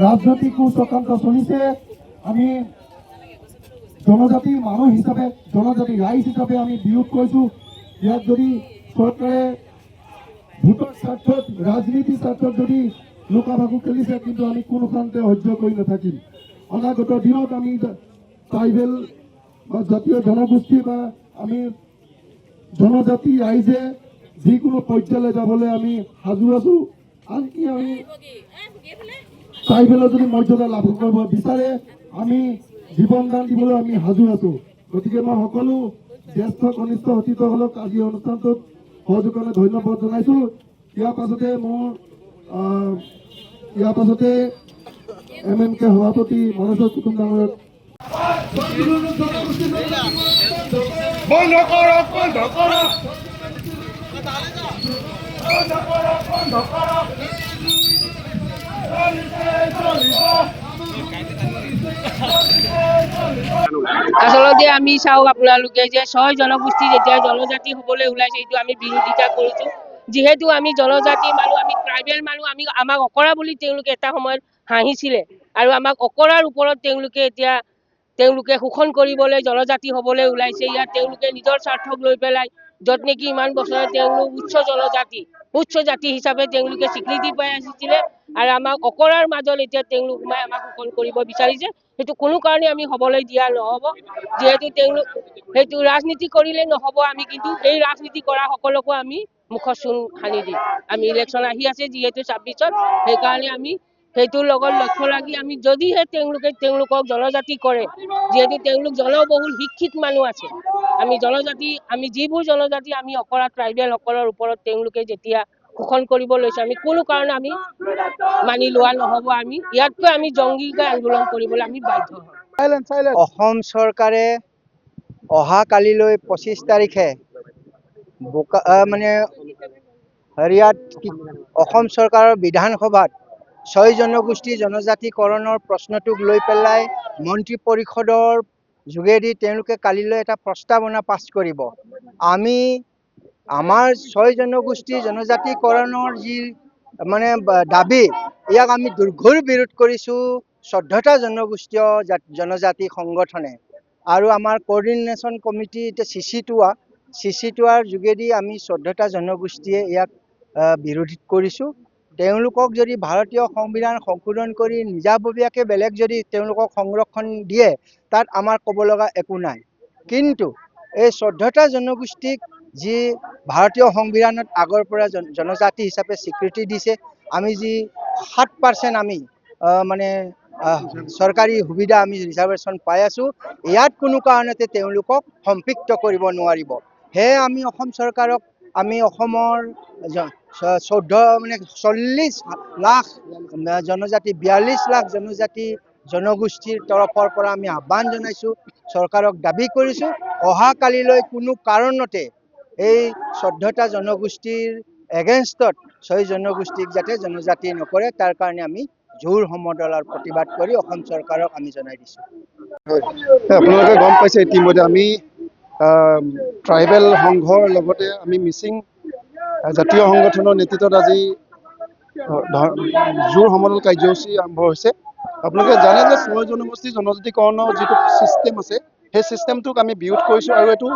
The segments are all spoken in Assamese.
ৰাজনৈতিক কুচক্ৰান্ত চলিছে। আমি জনজাতিৰ মানুহ হিচাপে জনজাতি ৰাইজ হিচাপে আমি বিৰোধ কৰিছোঁ। ইয়াত যদি চৰকাৰে ভোটৰ স্বাৰ্থত ৰাজনীতিৰ স্বাৰ্থত যদি লোকাভাগু খেলিছে, কিন্তু আমি কোনোখানতে সহ্য কৰি নাথাকিম। অনাগত দিনত আমি ট্ৰাইবেল বা জাতীয় জনগোষ্ঠী বা আমি জনজাতি ৰাইজে যিকোনো পৰ্যায়লৈ যাবলৈ আমি সাজু আছোঁ। আনকি আমি ট্ৰাইবেলৰ যদি মৰ্যাদা লাভ কৰিব বিচাৰে, আমি জীৱনদান দিবলৈ আমি সাজু আছোঁ। গতিকে মই সকলো জ্যেষ্ঠ কনিষ্ঠ অতিথিসকলক আজি অনুষ্ঠানটোত সহযোগ কাৰণে ধন্যবাদ জনাইছোঁ। ইয়াৰ পাছতে MMK সভাপতি মনোজ কুটুম ডাঙৰীয়াক আচলতে আমি চাওঁ আপোনালোকে যে 6 জনগোষ্ঠী যেতিয়া জনজাতি হ'বলৈ ওলাইছে, এইটো আমি বিৰোধিতা কৰিছোঁ। যিহেতু আমি জনজাতি মানুহ, আমি ট্ৰাইবেল মানুহ, আমাক অকৰা বুলি তেওঁলোকে এটা সময়ত হাঁহিছিলে আৰু আমাক অকৰাৰ ওপৰত তেওঁলোকে শোষণ কৰিবলৈ জনজাতি হ'বলৈ ওলাইছে। ইয়াত তেওঁলোকে নিজৰ স্বাৰ্থক লৈ পেলাই য'ত নেকি ইমান বছৰে তেওঁলোক উচ্চ জাতি হিচাপে তেওঁলোকে স্বীকৃতি পাই আহিছিলে আৰু আমাক অকৰাৰ মাজত এতিয়া তেওঁলোক আমাক শোষণ কৰিব বিচাৰিছে। সেইটো কোনো কাৰণে আমি হ'বলৈ দিয়া নহ'ব। যিহেতু তেওঁলোক সেইটো ৰাজনীতি কৰিলে নহ'ব, আমি কিন্তু এই ৰাজনীতি কৰা সকলকো আমি মুখত চূণ সানি দিম। আমি ইলেকশ্যন আহি আছে যিহেতু 26ত, সেইকাৰণে আমি সেইটোৰ লগত লক্ষ্য ৰাখি আমি যদিহে তেওঁলোকক জনজাতি কৰে, যিহেতু তেওঁলোক জনবহুল শিক্ষিত মানুহ আছে, আমি যিবোৰ জনজাতি আমি অকৰা ট্ৰাইবেল সকলৰ ওপৰত তেওঁলোকে যেতিয়া শোষণ কৰিব লৈছে, আমি কোনো কাৰণে আমি মানি লোৱা নহ'ব। আমি ইয়াতকৈ আমি জংগীকৈ আন্দোলন কৰিবলৈ আমি বাধ্য হ'ম। অসম চৰকাৰে অহা কালিলৈ 25 তাৰিখে হেৰিয়াত অসম চৰকাৰৰ বিধানসভাত 6 জনগোষ্ঠী জনজাতিকৰণৰ প্ৰশ্নটোক লৈ পেলাই মন্ত্ৰী পৰিষদৰ যোগেদি তেওঁলোকে কালিলৈ এটা প্ৰস্তাৱনা পাছ কৰিব। আমি আমাৰ 6 জনগোষ্ঠী জনজাতিকৰণৰ যি দাবী, ইয়াক আমি দুৰ্ঘোৰ বিৰোধ কৰিছোঁ। 14টা জনগোষ্ঠীয় জনজাতি সংগঠনে আৰু আমাৰ কোঅৰ্ডিনেশ্যন কমিটি এতিয়া চিচিটোৱাৰ যোগেদি আমি 14টা জনগোষ্ঠীয়ে ইয়াক বিৰোধী কৰিছোঁ। তেওঁলোকক যদি ভাৰতীয় সংবিধান সংশোধন কৰি নিজাববীয়াকৈ বেলেগ যদি তেওঁলোকক সংৰক্ষণ দিয়ে, তাত আমাৰ ক'ব লগা একো নাই। কিন্তু এই 14টা জনগোষ্ঠীক যি ভাৰতীয় সংবিধানত আগৰ পৰা জনজাতি হিচাপে স্বীকৃতি দিছে, আমি যি 7% আমি চৰকাৰী সুবিধা আমি ৰিজাৰ্ভেশ্যন পাই আছোঁ, ইয়াত কোনো কাৰণতে তেওঁলোকক সম্পৃক্ত কৰিব নোৱাৰিব। সেয়ে আমি অসম চৰকাৰক আমি অসমৰ 40 লাখ জনজাতি 42 লাখ জনগোষ্ঠীৰ তৰফৰ পৰা আমি আহ্বান জনাইছোঁ, চৰকাৰক দাবী কৰিছোঁ অহা কালিলৈ কোনো কাৰণতে এই 14টা জনগোষ্ঠীৰ এগেইনষ্টত 6 জনগোষ্ঠীক যাতে জনজাতি নকৰে, তাৰ কাৰণে আমি জোৰ সমদল আৰু প্ৰতিবাদ কৰি অসম চৰকাৰক আমি জনাই দিছোঁ। আপোনালোকে গম পাইছে ইতিমধ্যে আমি ট্ৰাইবেল সংঘৰ লগতে আমি মিচিং জাতীয় সংগঠনৰ নেতৃত্বত আজি জোৰ সমদল কাৰ্যসূচী আৰম্ভ হৈছে। আপোনালোকে জানে যে 6 জনগোষ্ঠী জনজাতিকৰণৰ যিটো ছিষ্টেম আছে, সেই ছিষ্টেমটোক আমি বিৰোধ কৰিছোঁ আৰু এইটো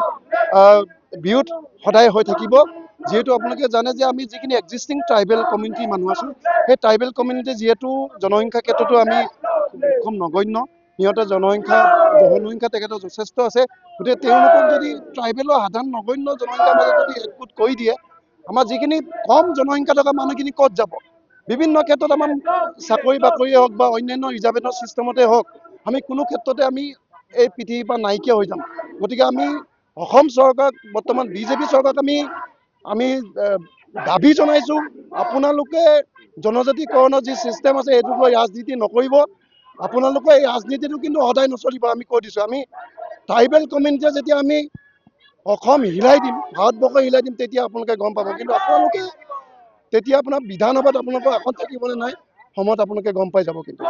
বিৰোধ সদায় হৈ থাকিব। যিহেতু আপোনালোকে জানে যে আমি যিখিনি এক্সিষ্টিং ট্ৰাইবেল কমিউনিটিৰ মানুহ আছোঁ, সেই ট্ৰাইবেল কমিউনিটি যিহেতু জনসংখ্যা ক্ষেত্ৰতো আমি খুব নগণ্য, সিহঁতৰ জনসংখ্যা তেখেতৰ যথেষ্ট আছে। গতিকে তেওঁলোকক যদি ট্ৰাইবেলৰ সাধাৰণ নগণ্য জনসংখ্যাৰ মাজত যদি একগোট কৰি দিয়ে, আমাৰ যিখিনি কম জনসংখ্যা থকা মানুহখিনি ক'ত যাব? বিভিন্ন ক্ষেত্ৰত আমাৰ চাকৰি বাকৰিয়ে হওক বা অন্যান্য ৰিজাৰ্ভেশ্যন ছিষ্টেমতে হওক, আমি কোনো ক্ষেত্ৰতে আমি এই পৃথিৱীৰ পৰা নাইকিয়া হৈ যাম। গতিকে আমি অসম চৰকাৰক, বৰ্তমান বিজেপি চৰকাৰক আমি দাবী জনাইছোঁ আপোনালোকে জনজাতিকৰণৰ যি ছিষ্টেম আছে এইটোক লৈ ৰাজনীতি নকৰিব। আপোনালোকে এই ৰাজনীতিটো কিন্তু সদায় নচলিব। আমি কৈ দিছোঁ, আমি ট্ৰাইবেল কমিউনিটিয়ে যেতিয়া আমি অসম হিলাই দিম, ভাৰতবৰ্ষ হিলাই দিম, তেতিয়া আপোনালোকে গম পাব। কিন্তু আপোনালোকে তেতিয়া আপোনাৰ বিধানসভাত আপোনালোকৰ এখন থাকিবলৈ নাই, সময়ত আপোনালোকে গম পাই যাব কিন্তু।